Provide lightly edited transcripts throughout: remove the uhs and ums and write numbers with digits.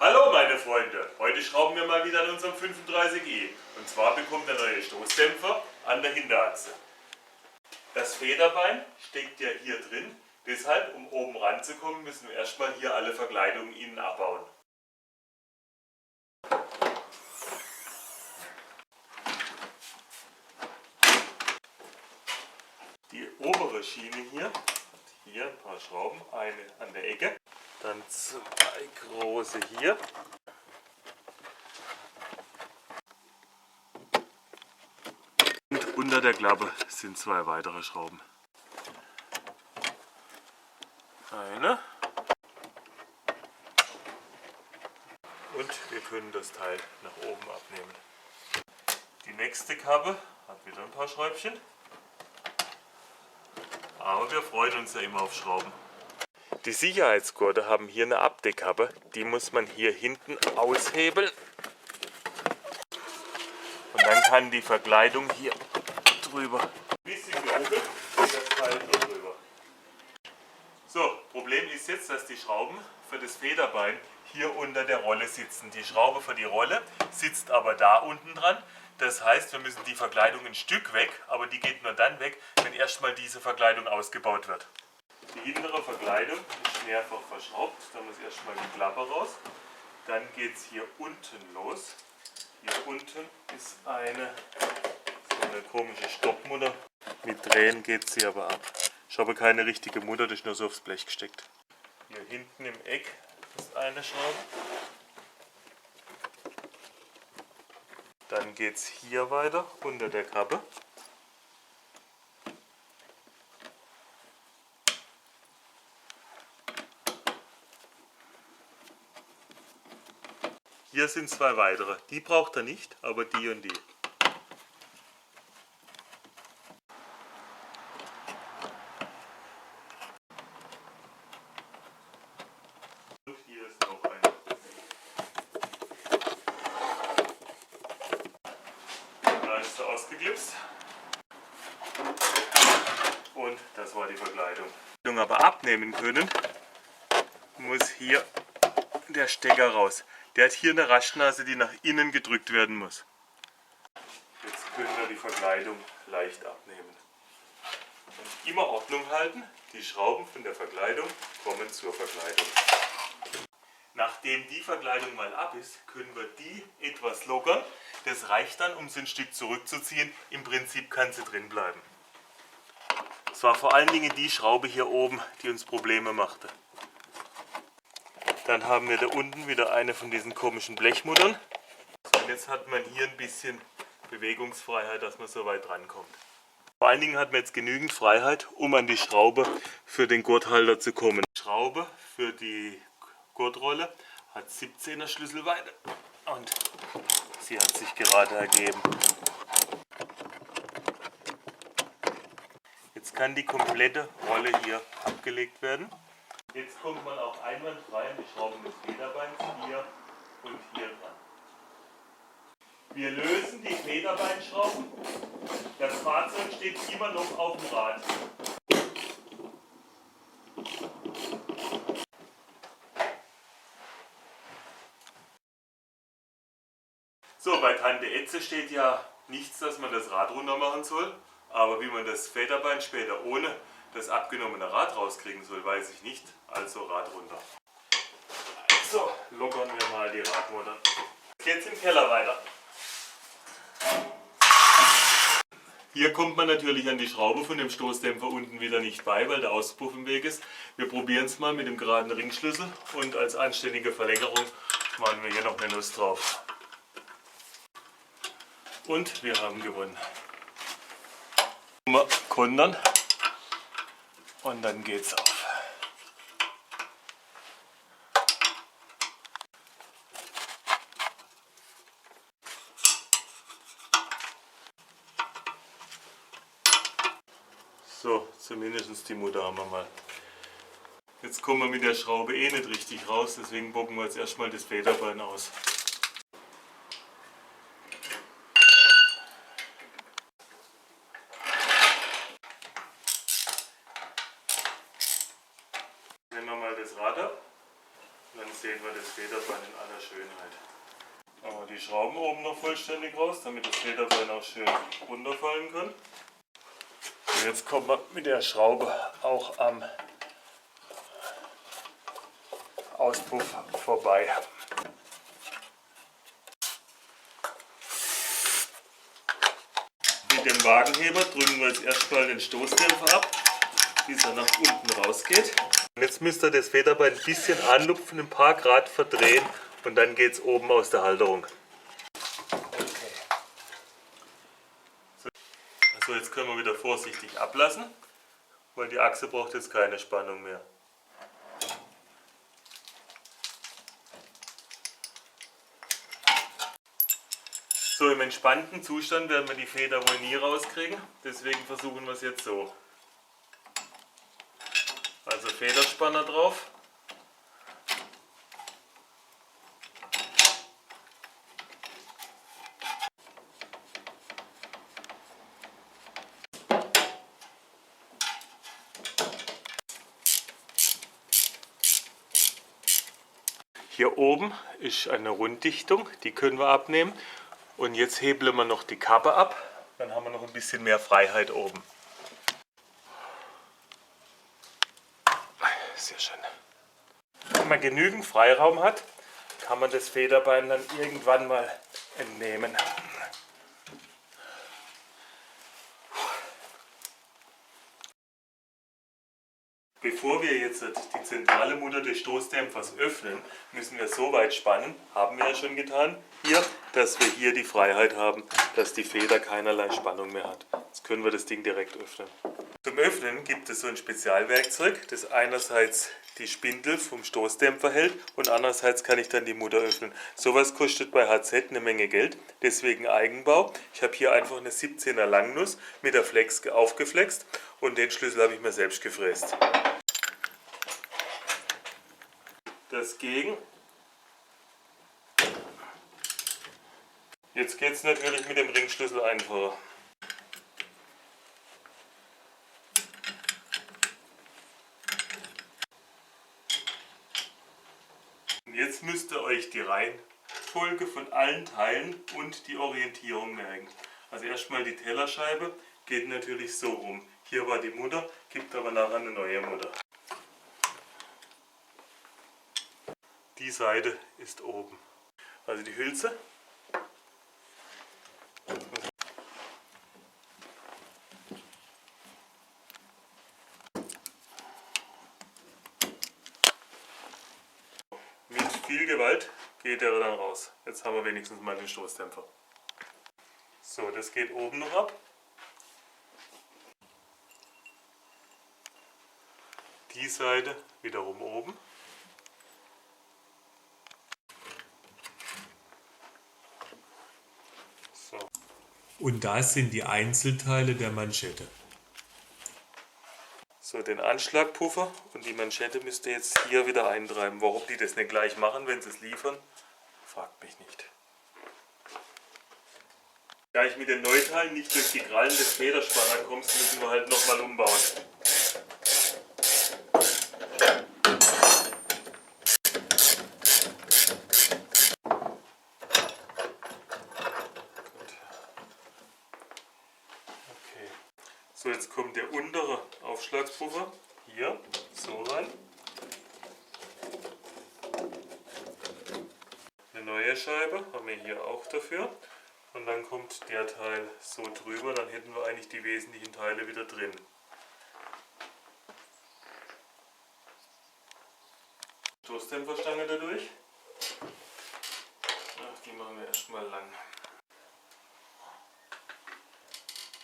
Hallo meine Freunde, heute schrauben wir mal wieder an unserem 35e. Und zwar bekommt der neue Stoßdämpfer an der Hinterachse. Das Federbein steckt ja hier drin, deshalb um oben ranzukommen müssen wir erstmal hier alle Verkleidungen innen abbauen. Die obere Schiene hier ein paar Schrauben, eine an der Ecke, dann zwei große hier. Und unter der Klappe sind zwei weitere Schrauben. Eine. Und wir können das Teil nach oben abnehmen. Die nächste Kappe hat wieder ein paar Schräubchen. Aber wir freuen uns ja immer auf Schrauben. Die Sicherheitsgurte haben hier eine Abdeckkappe. Die muss man hier hinten aushebeln. Und dann kann die Verkleidung hier drüber. Ein bisschen geruckelt und das Teil hier drüber. So, Problem ist jetzt, dass die Schrauben für das Federbein hier unter der Rolle sitzen. Die Schraube für die Rolle sitzt aber da unten dran. Das heißt, wir müssen die Verkleidung ein Stück weg, aber die geht nur dann weg, wenn erstmal diese Verkleidung ausgebaut wird. Die hintere Verkleidung ist mehrfach verschraubt. Da muss erstmal die Klappe raus. Dann geht es hier unten los. Hier unten ist so eine komische Stoppmutter. Mit Drehen geht sie aber ab. Ich habe keine richtige Mutter, das ist nur so aufs Blech gesteckt. Hier hinten im Eck ist eine Schraube. Dann geht es hier weiter unter der Kappe. Hier sind zwei weitere. Die braucht er nicht, aber die und die. Und hier ist noch eine. Da ist sie ausgeklipst. Und das war die Verkleidung. Aber abnehmen können, muss hier der Stecker raus. Der hat hier eine Rastnase, die nach innen gedrückt werden muss. Jetzt können wir die Verkleidung leicht abnehmen. Und immer Ordnung halten, die Schrauben von der Verkleidung kommen zur Verkleidung. Nachdem die Verkleidung mal ab ist, können wir die etwas lockern. Das reicht dann, um sie ein Stück zurückzuziehen. Im Prinzip kann sie drin bleiben. Es war vor allen Dingen die Schraube hier oben, die uns Probleme machte. Dann haben wir da unten wieder eine von diesen komischen Blechmuttern. Und jetzt hat man hier ein bisschen Bewegungsfreiheit, dass man so weit rankommt. Vor allen Dingen hat man jetzt genügend Freiheit, um an die Schraube für den Gurthalter zu kommen. Die Schraube für die Gurtrolle hat 17er Schlüsselweite und sie hat sich gerade ergeben. Jetzt kann die komplette Rolle hier abgelegt werden. Jetzt kommt man auch einwandfrei an die Schrauben des Federbeins hier und hier dran. Wir lösen die Federbeinschrauben. Das Fahrzeug steht immer noch auf dem Rad. So, bei Tante Etze steht ja nichts, dass man das Rad runter machen soll. Aber wie man das Federbein später ohne das abgenommene Rad rauskriegen soll, weiß ich nicht. Also Rad runter. So, lockern wir mal die Radmutter. Jetzt geht's im Keller weiter. Hier kommt man natürlich an die Schraube von dem Stoßdämpfer unten wieder nicht bei, weil der Auspuff im Weg ist. Wir probieren es mal mit dem geraden Ringschlüssel und als anständige Verlängerung machen wir hier noch eine Nuss drauf. Und wir haben gewonnen. Mal kontern und dann geht's auf. So, zumindest die Mutter haben wir mal. Jetzt kommen wir mit der Schraube eh nicht richtig raus, deswegen bocken wir jetzt erstmal das Federbein aus. Nehmen wir mal das Rad ab und dann sehen wir das Federbein in aller Schönheit. Machen wir die Schrauben oben noch vollständig raus, damit das Federbein auch schön runterfallen kann. Und jetzt kommt man mit der Schraube auch am Auspuff vorbei. Mit dem Wagenheber drücken wir jetzt erstmal den Stoßdämpfer ab, bis er nach unten rausgeht. Und jetzt müsst ihr das Federbein ein bisschen anlupfen, ein paar Grad verdrehen und dann geht es oben aus der Halterung. Okay. So, jetzt können wir wieder vorsichtig ablassen, weil die Achse braucht jetzt keine Spannung mehr. So, im entspannten Zustand werden wir die Feder wohl nie rauskriegen, deswegen versuchen wir es jetzt so. Also Federspanner drauf. Hier oben ist eine Runddichtung, die können wir abnehmen. Und jetzt hebeln wir noch die Kappe ab, dann haben wir noch ein bisschen mehr Freiheit oben. Sehr schön. Wenn man genügend Freiraum hat, kann man das Federbein dann irgendwann mal entnehmen. Bevor wir jetzt die zentrale Mutter des Stoßdämpfers öffnen, müssen wir so weit spannen, haben wir ja schon getan, hier, dass wir hier die Freiheit haben, dass die Feder keinerlei Spannung mehr hat. Jetzt können wir das Ding direkt öffnen. Zum Öffnen gibt es so ein Spezialwerkzeug, das einerseits die Spindel vom Stoßdämpfer hält und andererseits kann ich dann die Mutter öffnen. Sowas kostet bei HZ eine Menge Geld, deswegen Eigenbau. Ich habe hier einfach eine 17er Langnuss mit der Flex aufgeflext und den Schlüssel habe ich mir selbst gefräst. Das gegen. Jetzt geht es natürlich mit dem Ringschlüssel einfacher. Und jetzt müsst ihr euch die Reihenfolge von allen Teilen und die Orientierung merken. Also erstmal die Tellerscheibe geht natürlich so rum. Hier war die Mutter, gibt aber nachher eine neue Mutter. Die Seite ist oben. Also die Hülse. Mit viel Gewalt geht er dann raus. Jetzt haben wir wenigstens mal den Stoßdämpfer. So, das geht oben noch ab. Die Seite wiederum oben. So. Und das sind die Einzelteile der Manschette. So, den Anschlagpuffer und die Manschette müsst ihr jetzt hier wieder eintreiben. Warum die das nicht gleich machen, wenn sie es liefern, fragt mich nicht. Da ich mit den Neuteilen nicht durch die Krallen des Federspanners komme, müssen wir halt nochmal umbauen. Okay. So, jetzt kommt der untere Aufschlagspuffer hier so rein. Eine neue Scheibe haben wir hier auch dafür. Und dann kommt der Teil so drüber, dann hätten wir eigentlich die wesentlichen Teile wieder drin. Stoßdämpferstange dadurch. Ach, die machen wir erstmal lang.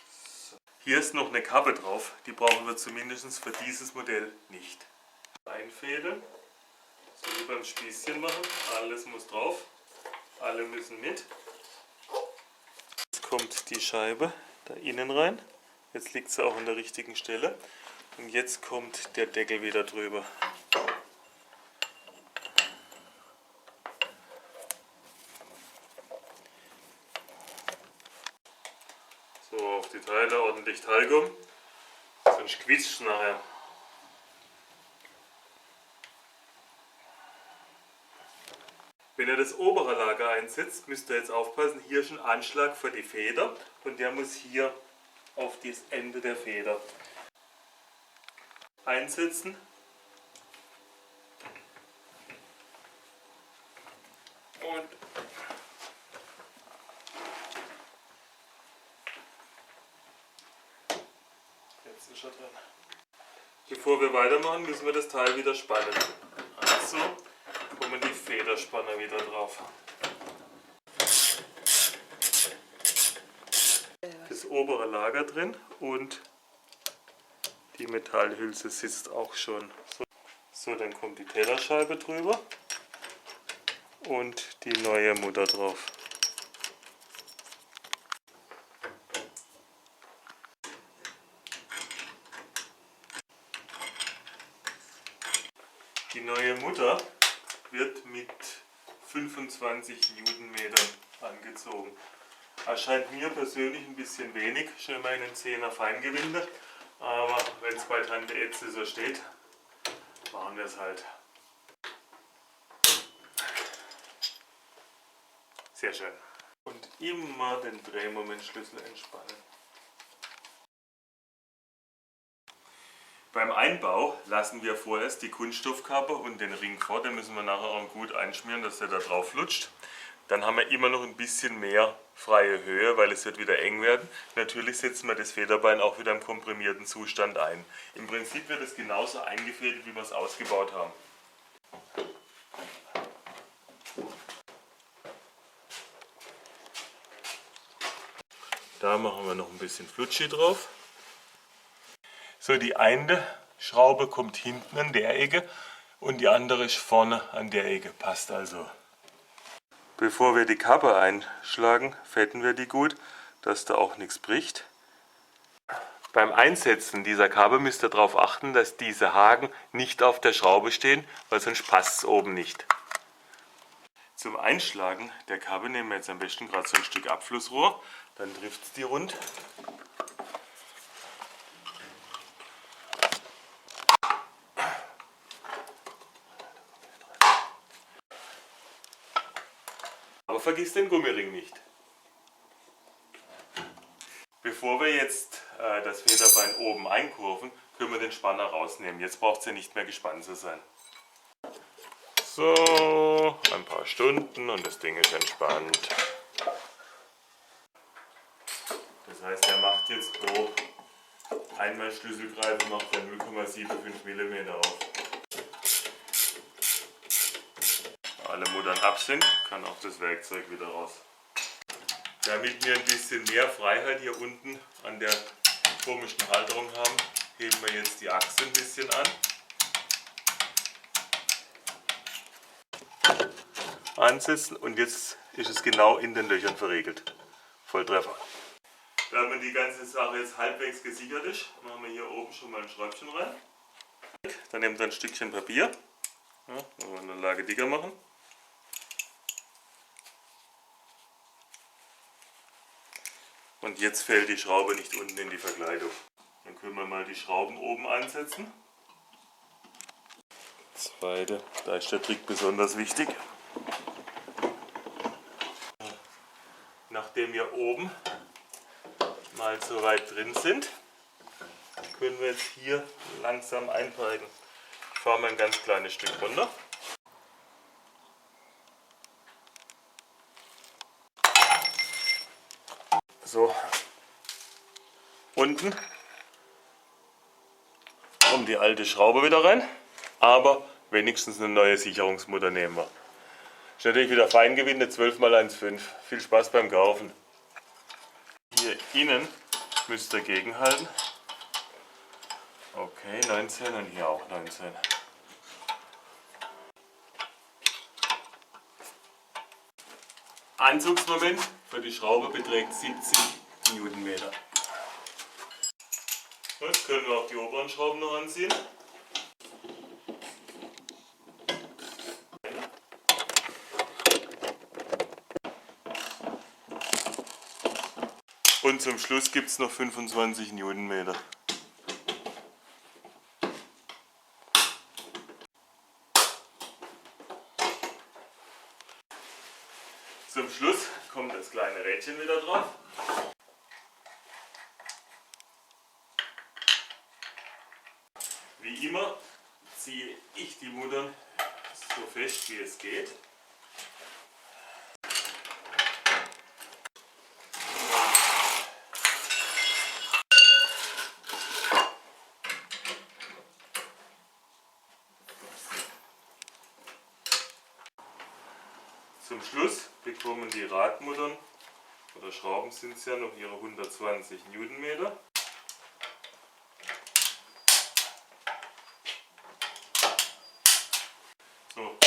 So. Hier ist noch eine Kappe drauf, die brauchen wir zumindest für dieses Modell nicht. Einfädeln, so wie beim Spießchen machen, alles muss drauf, alle müssen mit. Jetzt kommt die Scheibe da innen rein, jetzt liegt sie auch an der richtigen Stelle und jetzt kommt der Deckel wieder drüber. So, auf die Teile ordentlich Talgum, sonst quietscht es nachher. Wenn ihr das obere Lager einsetzt, müsst ihr jetzt aufpassen, hier ist ein Anschlag für die Feder und der muss hier auf das Ende der Feder einsetzen. Und jetzt ist er drin. Bevor wir weitermachen, müssen wir das Teil wieder spannen. Also kommen die Federspanner wieder drauf. Das obere Lager drin und die Metallhülse sitzt auch schon. So, dann kommt die Tellerscheibe drüber und die neue Mutter drauf. Die neue Mutter wird mit 25 Newtonmetern angezogen. Erscheint mir persönlich ein bisschen wenig, schon immerhin ein 10er Feingewinde, aber wenn es bei Tante Etze so steht, machen wir es halt. Sehr schön. Und immer den Drehmomentschlüssel entspannen. Beim Einbau lassen wir vorerst die Kunststoffkappe und den Ring vor, den müssen wir nachher auch gut einschmieren, dass der da drauf flutscht. Dann haben wir immer noch ein bisschen mehr freie Höhe, weil es wird wieder eng werden. Natürlich setzen wir das Federbein auch wieder im komprimierten Zustand ein. Im Prinzip wird es genauso eingefädelt, wie wir es ausgebaut haben. Da machen wir noch ein bisschen Flutschi drauf. So, die eine Schraube kommt hinten an der Ecke und die andere ist vorne an der Ecke. Passt also. Bevor wir die Kappe einschlagen, fetten wir die gut, dass da auch nichts bricht. Beim Einsetzen dieser Kappe müsst ihr darauf achten, dass diese Haken nicht auf der Schraube stehen, weil sonst passt es oben nicht. Zum Einschlagen der Kappe nehmen wir jetzt am besten gerade so ein Stück Abflussrohr, dann trifft es die rund. Aber vergiss den Gummiring nicht. Bevor wir jetzt das Federbein oben einkurven, können wir den Spanner rausnehmen. Jetzt braucht es ja nicht mehr gespannt zu sein. So, ein paar Stunden und das Ding ist entspannt. Das heißt, er macht jetzt pro einmal Schlüsselgreife macht er 0,75 mm auf. Alle Muttern ab sind, kann auch das Werkzeug wieder raus. Damit wir ein bisschen mehr Freiheit hier unten an der komischen Halterung haben, heben wir jetzt die Achse ein bisschen an. Ansetzen und jetzt ist es genau in den Löchern verriegelt. Volltreffer. Damit die ganze Sache jetzt halbwegs gesichert ist, machen wir hier oben schon mal ein Schräubchen rein. Dann nehmt ihr ein Stückchen Papier, ja, wollen wir eine Lage dicker machen. Und jetzt fällt die Schraube nicht unten in die Verkleidung. Dann können wir mal die Schrauben oben ansetzen. Zweite, da ist der Trick besonders wichtig. Nachdem wir oben mal so weit drin sind, können wir jetzt hier langsam einpeigen. Ich fahre mal ein ganz kleines Stück runter. So, unten kommt die alte Schraube wieder rein, aber wenigstens eine neue Sicherungsmutter nehmen wir. Ist natürlich wieder Feingewinde 12×1,5. Viel Spaß beim Kaufen. Hier innen müsst ihr gegenhalten. Okay, 19 und hier auch 19. Anzugsmoment für die Schraube beträgt 70 Newtonmeter. Jetzt können wir auch die oberen Schrauben noch anziehen. Und zum Schluss gibt es noch 25 Newtonmeter. Zum Schluss kommt das kleine Rädchen wieder drauf. Wie immer ziehe ich die Muttern so fest wie es geht. Zum Schluss bekommen die Radmuttern, oder Schrauben sind es ja, noch ihre 120 Newtonmeter. So,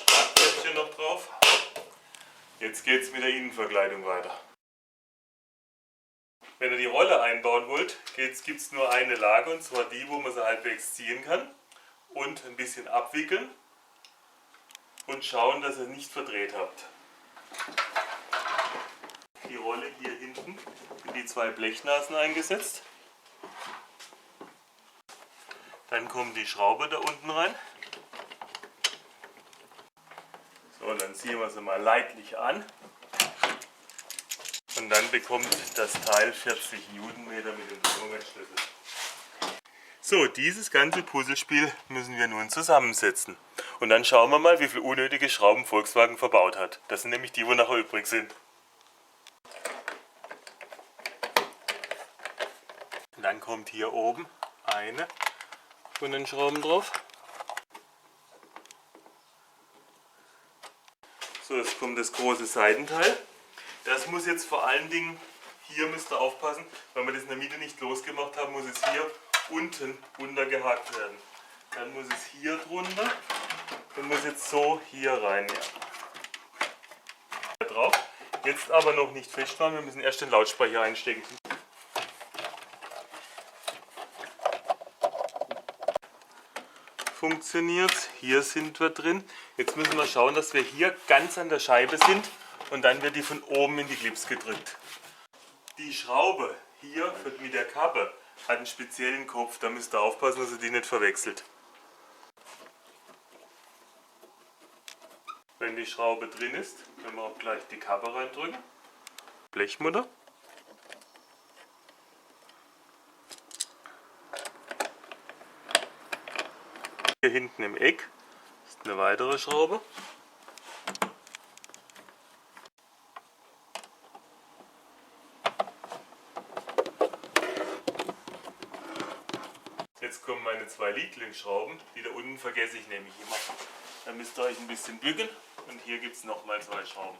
Radbrettchen noch drauf. Jetzt geht es mit der Innenverkleidung weiter. Wenn ihr die Rolle einbauen wollt, gibt es nur eine Lage, und zwar die, wo man sie halbwegs ziehen kann. Und ein bisschen abwickeln und schauen, dass ihr nicht verdreht habt. Die Rolle hier hinten in die zwei Blechnasen eingesetzt. Dann kommt die Schraube da unten rein. So, dann ziehen wir sie mal leidlich an. Und dann bekommt das Teil 40 Newtonmeter mit dem Drehmomentschlüssel. So, dieses ganze Puzzlespiel müssen wir nun zusammensetzen. Und dann schauen wir mal, wie viele unnötige Schrauben Volkswagen verbaut hat. Das sind nämlich die, wo nachher übrig sind. Und dann kommt hier oben eine von den Schrauben drauf. So, jetzt kommt das große Seitenteil. Das muss jetzt vor allen Dingen, hier müsst ihr aufpassen, weil wir das in der Mitte nicht losgemacht haben, muss es hier unten untergehakt werden. Dann muss es hier drunter und muss jetzt so hier rein. Ja. Drauf. Jetzt aber noch nicht festmachen, wir müssen erst den Lautsprecher einstecken. Funktioniert. Hier sind wir drin. Jetzt müssen wir schauen, dass wir hier ganz an der Scheibe sind und dann wird die von oben in die Clips gedrückt. Die Schraube hier mit der Kappe hat einen speziellen Kopf, da müsst ihr aufpassen, dass ihr die nicht verwechselt. Wenn die Schraube drin ist, können wir auch gleich die Kappe reindrücken. Blechmutter. Hier hinten im Eck ist eine weitere Schraube. Jetzt kommen meine zwei Lieblingsschrauben, die da unten vergesse ich nämlich immer. Da müsst ihr euch ein bisschen bücken und hier gibt es nochmal zwei Schrauben.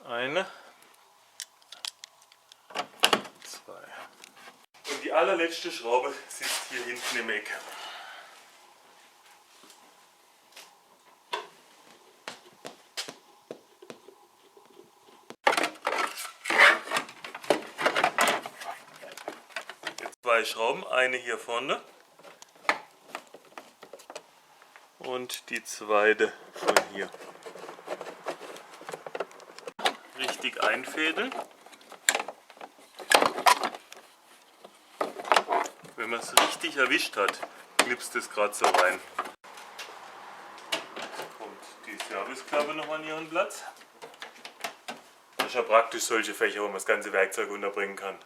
Eine, zwei. Und die allerletzte Schraube sitzt hier hinten im Eck. Zwei Schrauben, eine hier vorne und die zweite von hier. Richtig einfädeln. Wenn man es richtig erwischt hat, knipst es gerade so rein. Jetzt kommt die Serviceklappe noch an ihren Platz. Das ist ja praktisch solche Fächer, wo man das ganze Werkzeug unterbringen kann.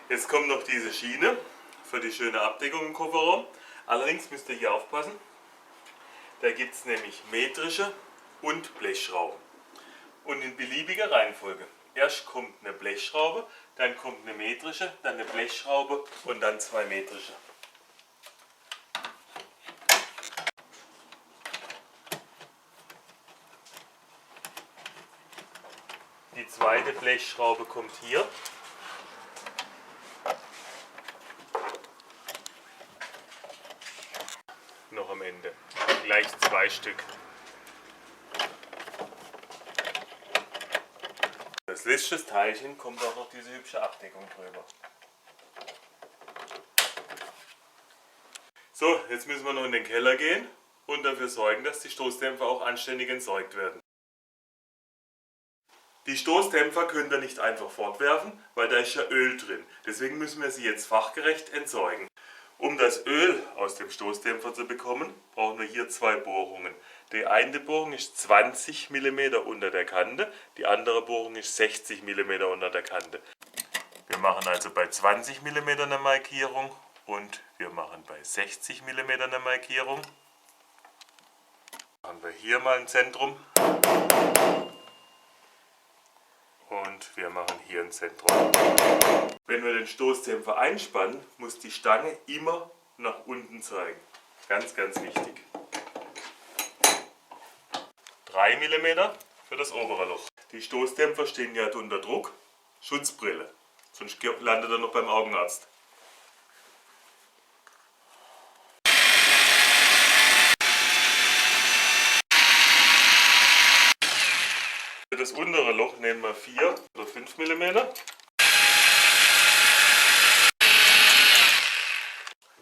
Jetzt kommt noch diese Schiene für die schöne Abdeckung im Kofferraum. Allerdings müsst ihr hier aufpassen. Da gibt es nämlich metrische und Blechschrauben. Und in beliebiger Reihenfolge. Erst kommt eine Blechschraube, dann kommt eine metrische, dann eine Blechschraube und dann zwei metrische. Die zweite Blechschraube kommt hier. Noch am Ende. Gleich zwei Stück. Als letztes Teilchen kommt auch noch diese hübsche Abdeckung drüber. So, jetzt müssen wir noch in den Keller gehen und dafür sorgen, dass die Stoßdämpfer auch anständig entsorgt werden. Die Stoßdämpfer könnt ihr nicht einfach fortwerfen, weil da ist ja Öl drin. Deswegen müssen wir sie jetzt fachgerecht entsorgen. Um das Öl aus dem Stoßdämpfer zu bekommen, brauchen wir hier zwei Bohrungen. Die eine Bohrung ist 20 mm unter der Kante, die andere Bohrung ist 60 mm unter der Kante. Wir machen also bei 20 mm eine Markierung und wir machen bei 60 mm eine Markierung. Machen wir hier mal ein Zentrum und wir machen hier ein Zentrum. Wenn wir den Stoßdämpfer einspannen, muss die Stange immer nach unten zeigen. Ganz, ganz wichtig. 3 mm für das obere Loch. Die Stoßdämpfer stehen ja unter Druck. Schutzbrille, sonst landet er noch beim Augenarzt. Für das untere Loch nehmen wir 4 oder 5 mm.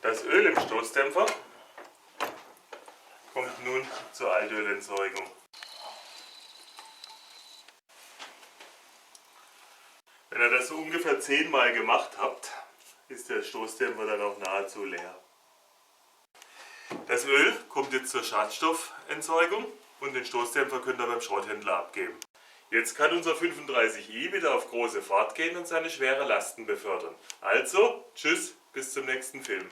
Das Öl im Stoßdämpfer kommt nun zur Altölentzeugung. Wenn ihr das so ungefähr 10 Mal gemacht habt, ist der Stoßdämpfer dann auch nahezu leer. Das Öl kommt jetzt zur Schadstoffentzeugung und den Stoßdämpfer könnt ihr beim Schrotthändler abgeben. Jetzt kann unser 35i wieder auf große Fahrt gehen und seine schwere Lasten befördern. Also, tschüss, bis zum nächsten Film.